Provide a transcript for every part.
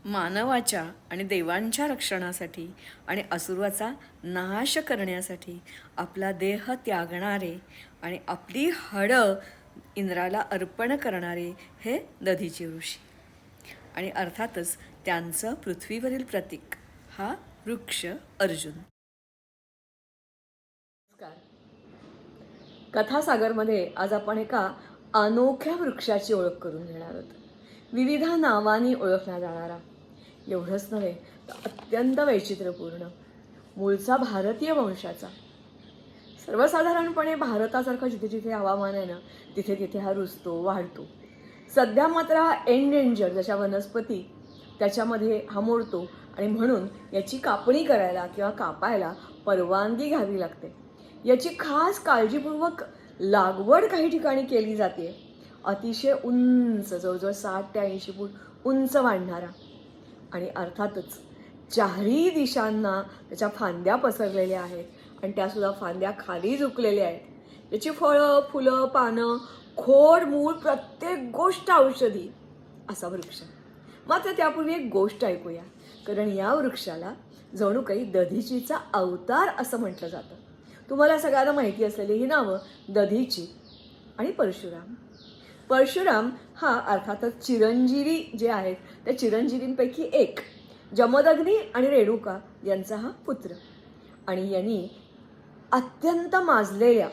मानवाच्या आणि देवांच्या रक्षणासाठी आणि असुराचा नाश करण्यासाठी आपला देह त्यागणारे आणि आपली हाडं इंद्राला अर्पण करणारे हे दधीची ऋषी. आणि अर्थातच त्यांचं पृथ्वीवरील प्रतीक हा वृक्ष अर्जुन. कथासागरमध्ये आज आपण एका अनोख्या वृक्षाची ओळख करून घेणार आहोत. विविध नावांनी ओळखला जाणारा, एवढंच नव्हे तर अत्यंत वैचित्र्यपूर्ण, मूळचा भारतीय वंशाचा. सर्वसाधारणपणे भारतासारखं जिथे जिथे हवामान आहे ना, तिथे तिथे हा रुजतो, वाढतो. सध्या मात्र हा एंडेंजर जशा वनस्पती त्याच्यामध्ये हा मोडतो आणि म्हणून याची कापणी करायला किंवा कापायला परवानगी घ्यावी लागते. याची खास काळजीपूर्वक लागवड काही ठिकाणी केली जाते. अतिशय उंच, जवळजवळ 60 ते 80 फूट उंच वाढणारा, आणि अर्थातच चारही दिशांना त्याच्या फांद्या पसरलेल्या आहेत आणि त्यासुद्धा फांद्या खाली झुकलेल्या आहेत. त्याची फळं, फुलं, पानं, खोड, मूळ, प्रत्येक गोष्ट औषधी असा वृक्ष. मात्र त्यापूर्वी एक गोष्ट ऐकूया, कारण या वृक्षाला जणू काही दधीचीचा अवतार असं म्हटलं जातं. तुम्हाला सगळ्यांना माहिती असलेली ही नावं दधीची आणि परशुराम. परशुराम हा अर्थातच चिरंजीवी जे आहेत त्या चिरंजीवींपैकी एक, जमदग्नी आणि रेणुका यांचा हा पुत्र. आणि यांनी अत्यंत माजलेल्या,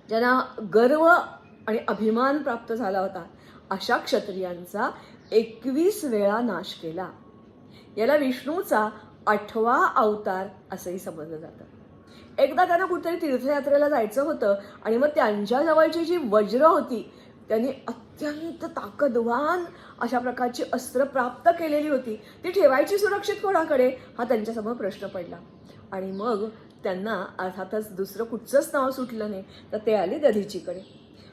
ज्यांना गर्व आणि अभिमान प्राप्त झाला होता अशा क्षत्रियांचा 21 वेळा नाश केला. याला विष्णूचा 8वा अवतार असंही समजलं जातं. एकदा त्यांना कुठेतरी तीर्थयात्रेला जायचं होतं आणि मग त्यांच्या जवळची जी वज्र होती त्यांनी अत्यंत ताकदवान अशा प्रकारची अस्त्र प्राप्त केलेली होती. ती ठेवायची सुरक्षित कोणाकडे हा त्यांच्यासमोर प्रश्न पडला. आणि मग त्यांना अर्थातच दुसरं कुठचंच नाव सुटलं नाही, तर ते आले दधीचीकडे.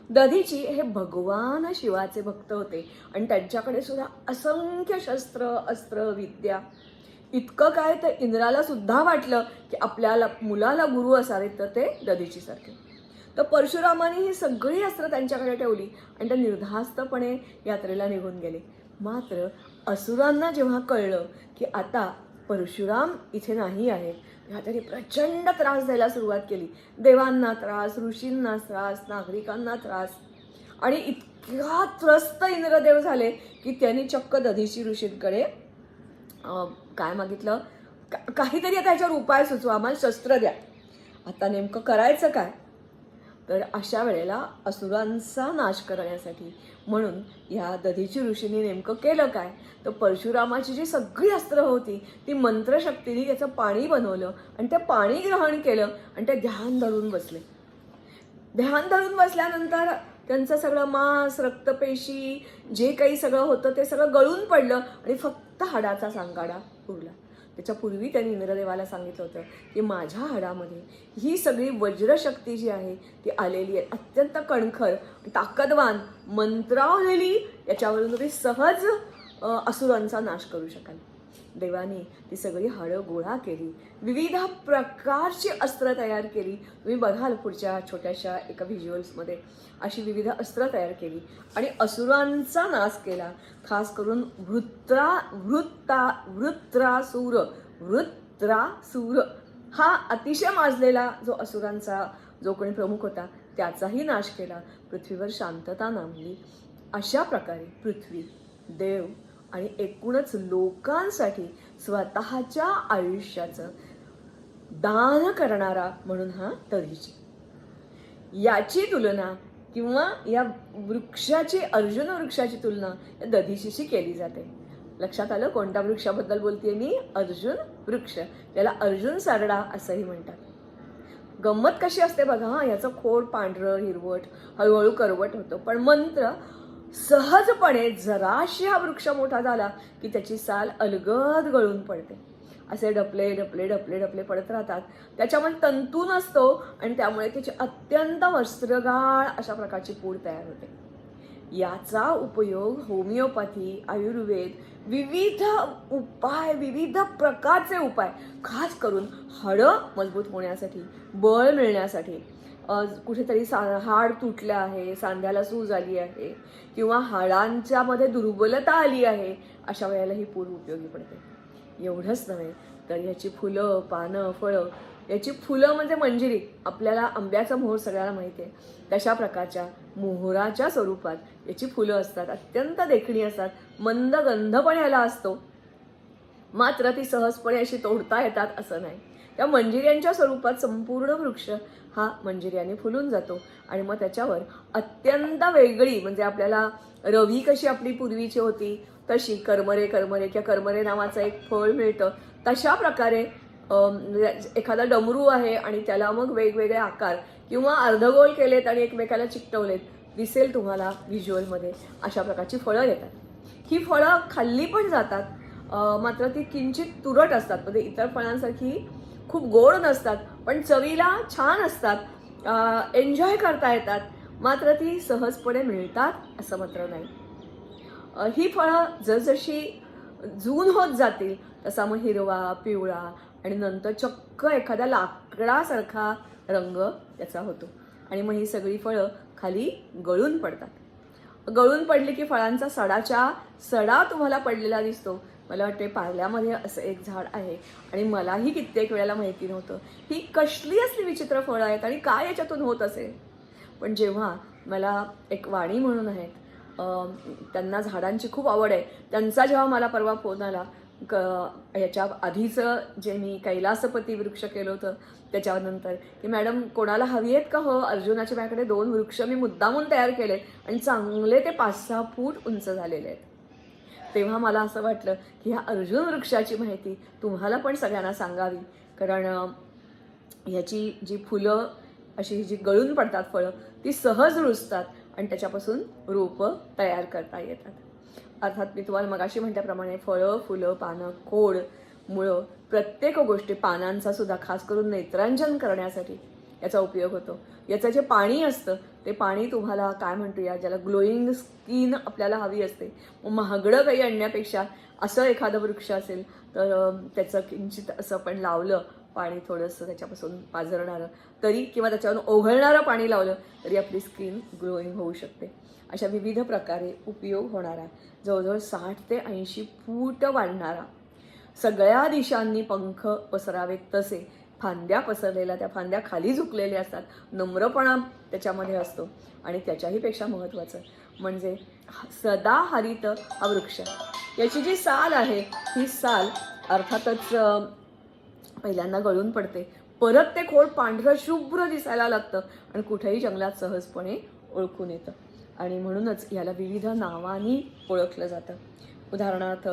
दधीची हे भगवान शिवाचे भक्त होते आणि त्यांच्याकडे सुद्धा असंख्य शस्त्र, अस्त्र, विद्या. इतकं काय तर इंद्राला सुद्धा वाटलं की आपल्याला मुलाला गुरु असावेत तर ते दधीची सारखे. तर परशुरामाने ही सगळी अस्त्र त्यांच्याकडे ठेवली आणि ते निर्धास्तपणे यात्रेला निघून गेले. मात्र असुरांना जेव्हा कळलं की आता परशुराम इथे नाही आहे, तेव्हा त्यांनी प्रचंड त्रास द्यायला सुरुवात केली. देवांना त्रास, ऋषींना त्रास, नागरिकांना त्रास. आणि इतक्या त्रस्त इंद्रदेव झाले की त्यांनी चक्क दधीची ऋषींकडे काय मागितलं, काहीतरी आता ह्याच्यावर उपाय सुचवा, आम्हाला शस्त्र द्या. आता नेमकं करायचं काय? तर अशा वेळेला असुरांचा नाश करण्यासाठी म्हणून ह्या दधीची ऋषींनी नेमकं केलं काय, तर परशुरामाची जी सगळी अस्त्र होती ती मंत्रशक्तीने त्याचं पाणी बनवलं आणि ते पाणी ग्रहण केलं आणि ते ध्यान धरून बसले. ध्यान धरून बसल्यानंतर त्यांचं सगळं मांस, रक्तपेशी, जे काही सगळं होतं ते सगळं गळून पडलं आणि फक्त हाडाचा सांगाडा उरला. त्याच्यापूर्वी त्यांनी इंद्रदेवाला सांगितलं होतं की माझ्या हाडामध्ये ही सगळी वज्रशक्ती जी आहे ती आलेली आहे, अत्यंत कणखर, ताकदवान, मंत्रावलेली, याच्यावरून तुम्ही सहज असुरांचा नाश करू शकाल. देवाने ती सगळी हाडं गोळा केली, विविध प्रकारची अस्त्र तयार केली. तुम्ही बघाल पुढच्या छोट्याशा एका व्हिज्युअल्समध्ये अशी विविध अस्त्र तयार केली आणि असुरांचा नाश केला. खास करून वृत्रासूर हा अतिशय माजलेला जो असुरांचा जो कोणी प्रमुख होता त्याचाही नाश केला. पृथ्वीवर शांतता नांदली. अशा प्रकारे पृथ्वी, देव आणि एकूणच लोकांसाठी स्वतःच्या आयुष्याचं दान करणारा म्हणून हा दधीची. याची तुलना किंवा या वृक्षाची, अर्जुन वृक्षाची तुलना या दधीचीशी केली जाते. लक्षात आलं कोणत्या वृक्षाबद्दल बोलतेय मी? अर्जुन वृक्ष. त्याला अर्जुन सारडा असंही म्हणतात. गंमत कशी असते बघा, हा याचं खोड पांढरं हिरवट, हळूहळू करवट होतं, पण मंत्र सहजपणे जराशी हा वृक्ष मोठा झाला की त्याची साल अलगद गळून पडते. असे डपले डपले डपले डपले पडत राहतात. त्याच्यामध्ये तंतू नसतो आणि त्यामुळे त्याची अत्यंत वस्त्रगाळ अशा प्रकारची पूड तयार होते. याचा उपयोग होमिओपॅथी, आयुर्वेद, विविध उपाय, विविध प्रकारचे उपाय, खास करून हाडं मजबूत होण्यासाठी, बळ मिळण्यासाठी, कुठेतरी हाड तुटलं आहे, सांध्याला सूज आली आहे किंवा हाडांच्या मध्ये दुर्बलता आली आहे, अशा वेळेला ही पूर उपयोगी पडते. एवढंच नव्हे तर याची फुलं, पानं, फळं, याची फुलं म्हणजे मंजिरी. आपल्याला आंब्याचा मोहर सगळ्यांना माहिती आहे, तशा प्रकारच्या मोहराच्या स्वरूपात याची फुलं असतात. अत्यंत देखणी असतात, मंद गंध पण याला असतो. मात्र ती सहजपणे अशी तोडता येतात असं नाही. त्या मंजिऱ्यांच्या स्वरूपात संपूर्ण वृक्ष हा मंजिऱ्याने फुलून जातो आणि मग त्याच्यावर अत्यंत वेगळी, म्हणजे आपल्याला रवी कशी आपली पूर्वीची होती तशी करमरे किंवा करमरे नावाचं एक फळ मिळतं, तशा प्रकारे एखादा डमरू आहे आणि त्याला मग वेगवेगळे आकार किंवा अर्धगोल केलेत आणि एकमेकाला चिकटवलेत, दिसेल तुम्हाला व्हिज्युअलमध्ये. अशा प्रकारची फळं येतात. ही फळं खाल्ली पण जातात, मात्र ती किंचित तुरट असतात. म्हणजे इतर फळांसारखी खूप गोड नसतात, पण चवीला छान असतात, एन्जॉय करता येतात. मात्र ती सहजपणे मिळतात असं मात्र नाही. ही फळं जसजशी जून होत जातील तसा मग हिरवा, पिवळा आणि नंतर चक्क एखाद्या लाकडासारखा रंग त्याचा होतो आणि मग ही सगळी फळं खाली गळून पडतात. गळून पडली की फळांचा सडा तुम्हाला पडलेला दिसतो. मला वाटते पार्ल्यामध्ये असं एक झाड आहे आणि मलाही कित्येक वेळेला माहिती नव्हतं ही कसली असली विचित्र फळं आहेत आणि काय याच्यातून होत असेल. पण जेव्हा मला एक वाणी म्हणून आहेत, त्यांना झाडांची खूप आवड आहे, त्यांचा जेव्हा मला परवा फोन आला, याच्या आधीचं जे मी कैलासपती वृक्ष केलं होतं त्याच्यानंतर, की मॅडम कोणाला हवी आहेत का हो, अर्जुनाच्या माझ्याकडे 2 वृक्ष मी मुद्दामून तयार केले आणि चांगले ते 5-6 फूट उंच झालेले आहेत. तेव्हा मला असं वाटलं की ह्या अर्जुन वृक्षाची माहिती तुम्हाला पण सगळ्यांना सांगावी, कारण ह्याची जी फुलं अशी जी गळून पडतात फळं, ती सहज रुजतात आणि त्याच्यापासून रोपं तयार करता येतात. अर्थात मी तुम्हाला मगाशी म्हटल्याप्रमाणे फळं, फुलं, पानं, खोड, मुळं, प्रत्येक गोष्टी, पानांचा सुद्धा खास करून नेत्रांजन करण्यासाठी याचा उपयोग होतो. याचं जे पाणी असतं ते पाणी तुम्हाला काय म्हणूया, ज्याला ग्लोईंग स्किन आपल्याला हवी असते, मग महागडं काही आणण्यापेक्षा असं एखादं वृक्ष असेल तर त्याचं किंचित असं पण लावलं, पाणी थोडंसं त्याच्यापासून पाझरणारं तरी किंवा त्याच्यावरून ओघळणारं पाणी लावलं तरी आपली स्किन ग्लोईंग होऊ शकते. अशा विविध प्रकारे उपयोग होणारा, जवळजवळ 60 ते 80 फूट वाढणारा, सगळ्या दिशांनी पंख पसरावेत तसे फांद्या पसरलेल्या, त्या फांद्या खाली झुकलेल्या असतात, नम्रपणा त्याच्यामध्ये असतो आणि त्याच्याहीपेक्षा महत्त्वाचं म्हणजे सदाहरित हा वृक्ष. याची जी साल आहे ही साल अर्थातच पहिल्यांदा गळून पडते, परत ते खोड पांढरं शुभ्र दिसायला लागतं आणि कुठेही जंगलात सहजपणे ओळखून येतं आणि म्हणूनच याला विविध नावांनी ओळखलं जातं. उदाहरणार्थ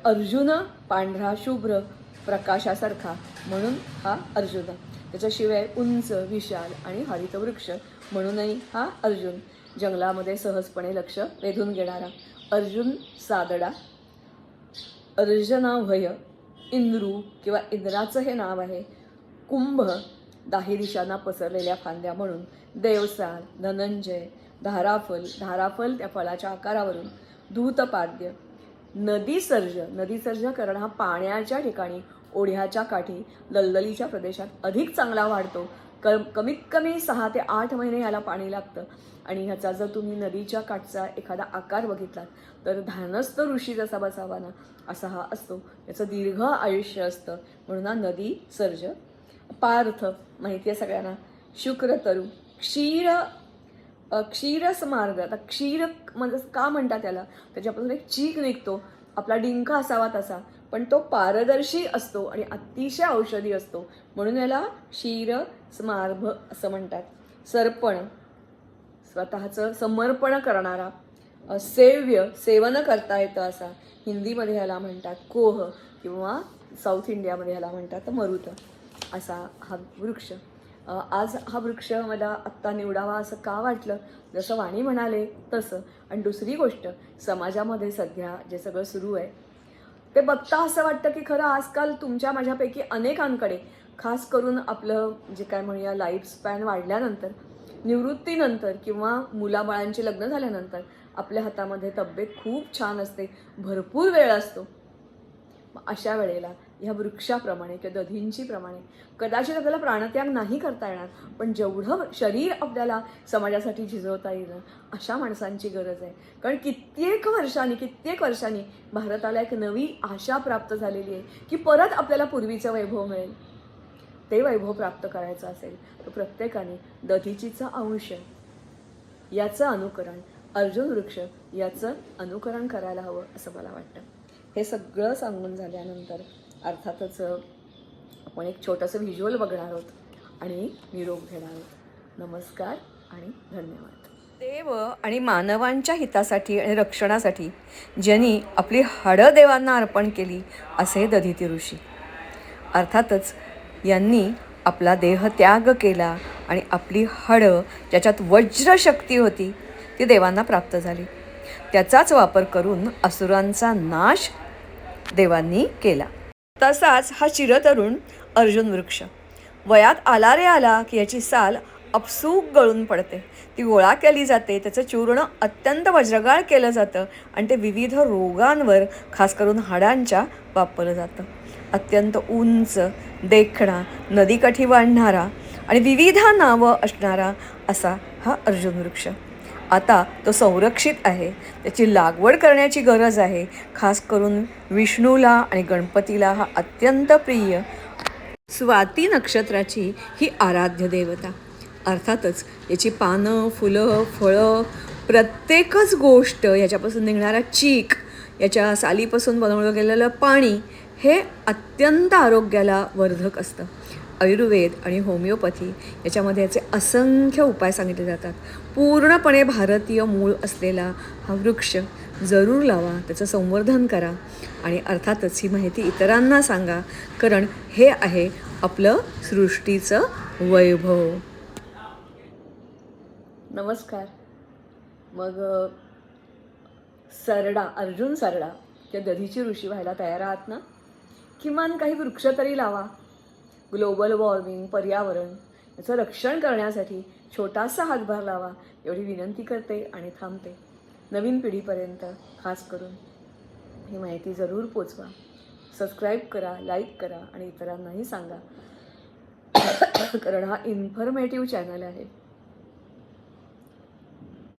अर्जुन पांढरा शुभ्र प्रकाशासारखा म्हणून हा अर्जुन. त्याच्याशिवाय उंच, विशाल आणि हरितवृक्ष म्हणूनही हा अर्जुन. जंगलामध्ये सहजपणे लक्ष वेधून घेणारा अर्जुन सादडा, अर्जनाभय, इंद्रू किंवा इंद्राचं हे नाव आहे. कुंभ, 10 दिशांना पसरलेल्या फांद्या म्हणून. देवसाल, धनंजय, धाराफल त्या फळाच्या आकारावरून. धूतपाद्य, नदीसर्ज करण हा पाण्याच्या ठिकाणी, ओढ्याच्या काठी, दलदलीच्या प्रदेशात अधिक चांगला वाढतो. कमीत कमी 6 ते 8 महिने याला पाणी लागतं आणि ह्याचा जर तुम्ही नदीच्या काठचा एखादा आकार बघितला तर धानस्थ ऋषी जसा बसावा ना असा हा असतो. याचं दीर्घ आयुष्य असतं म्हणून हा नदी सर्ज. पार्थ माहिती आहे सगळ्यांना. शुक्रतरू, क्षीरसमार्ग. आता क्षीर म्हणजे का म्हणतात त्याला, त्याच्यापासून एक चीक निघतो, आपला डिंक असावा तसा, पण तो पारदर्शी असतो आणि अतिशय औषधी असतो म्हणून याला क्षीरसमार्ग असं म्हणतात. सर्पण, स्वतःचं समर्पण करणारा, सेवन करता येतं असा, हिंदीमध्ये ह्याला म्हणतात कोह किंवा साऊथ इंडियामध्ये ह्याला म्हणतात मरुत, असा हा वृक्ष. आज हा वृक्ष मला आत्ता निवडावा असं का वाटलं, जसं वाणी म्हणाले तसं. आणि दुसरी गोष्ट, समाजामध्ये सध्या जे सगळं सुरू आहे ते बघता असं वाटतं की खरं आजकाल तुमच्या माझ्यापैकी अनेकांकडे, खास करून आपलं जे काय म्हणूया लाईफ स्पॅन वाढल्यानंतर, निवृत्तीनंतर किंवा मुलाबाळांची लग्न झाल्यानंतर आपल्या हातामध्ये तब्येत खूप छान असते, भरपूर वेळ असतो. अशा वेळेला ह्या वृक्षाप्रमाणे किंवा दधींची प्रमाणे कदाचित आपल्याला प्राणत्याग नाही करता येणार, पण जेवढं शरीर आपल्याला समाजासाठी झिजवता येईल अशा माणसांची गरज आहे. कारण कित्येक वर्षांनी भारताला एक नवी आशा प्राप्त झालेली आहे की परत आपल्याला पूर्वीचं वैभव मिळेल. ते वैभव प्राप्त करायचं असेल तर प्रत्येकाने दधीचीचं अंश याचं अनुकरण, अर्जुन वृक्ष याचं अनुकरण करायला हवं असं मला वाटतं. हे सगळं सांगून झाल्यानंतर अर्थातच आपण एक छोटंसं व्हिज्युअल बघणार आहोत आणि निरोप घेणार आहोत. नमस्कार आणि धन्यवाद. देव आणि मानवांच्या हितासाठी आणि रक्षणासाठी ज्यांनी आपली हाडं देवांना अर्पण केली असे दधिती ऋषी. अर्थातच यांनी आपला देह त्याग केला आणि आपली हाडं ज्याच्यात वज्रशक्ती होती ती देवांना प्राप्त झाली. त्याचाच वापर करून असुरांचा नाश देवांनी केला. तसाच हा चिरतरुण अर्जुन वृक्ष वयात आला रे आला की याची साल आपसूक गळून पडते, ती गोळा केली जाते, त्याचं चूर्ण अत्यंत वज्रगाळ केलं जातं आणि ते विविध रोगांवर खास करून हाडांच्या वापरलं जातं. अत्यंत उंच, देखणा, नदीकाठी वाढणारा आणि विविध नावं असणारा असा हा अर्जुन वृक्ष. आता तो संरक्षित आहे, त्याची लागवड करण्याची गरज आहे. खास करून विष्णूला आणि गणपतीला हा अत्यंत प्रिय स्वाती नक्षत्राची ही आराध्य देवता. अर्थातच याची पानं, फुलं, फळं, प्रत्येकच गोष्ट, याच्यापासून निघणारा चीक, याच्या सालीपासून बनवलं गेलेलं पाणी हे अत्यंत आरोग्याला वर्धक असतं. आयुर्वेद आणि होमिओपॅथी याच्यामध्ये याचे असंख्य उपाय सांगितले जातात. पूर्णपणे भारतीय मूळ असलेला हा वृक्ष जरूर लावा, त्याचं संवर्धन करा आणि अर्थातच ही माहिती इतरांना सांगा, कारण हे आहे आपलं सृष्टीचं वैभव. नमस्कार. मग अर्जुन सरडा किंवा दधीची ऋषी व्हायला तयार आहात ना? किमान काही वृक्ष तरी लावा. ग्लोबल वॉर्मिंग, पर्यावरण याचं रक्षण करण्यासाठी छोटासा हातभार लावा एवढी विनंती करते आणि थांबते. नवीन पिढीपर्यंत खास करून ही माहिती जरूर पोचवा. सबस्क्राईब करा, लाईक करा आणि इतरांनाही सांगा, कारण हा इन्फॉर्मेटिव्ह चॅनल आहे.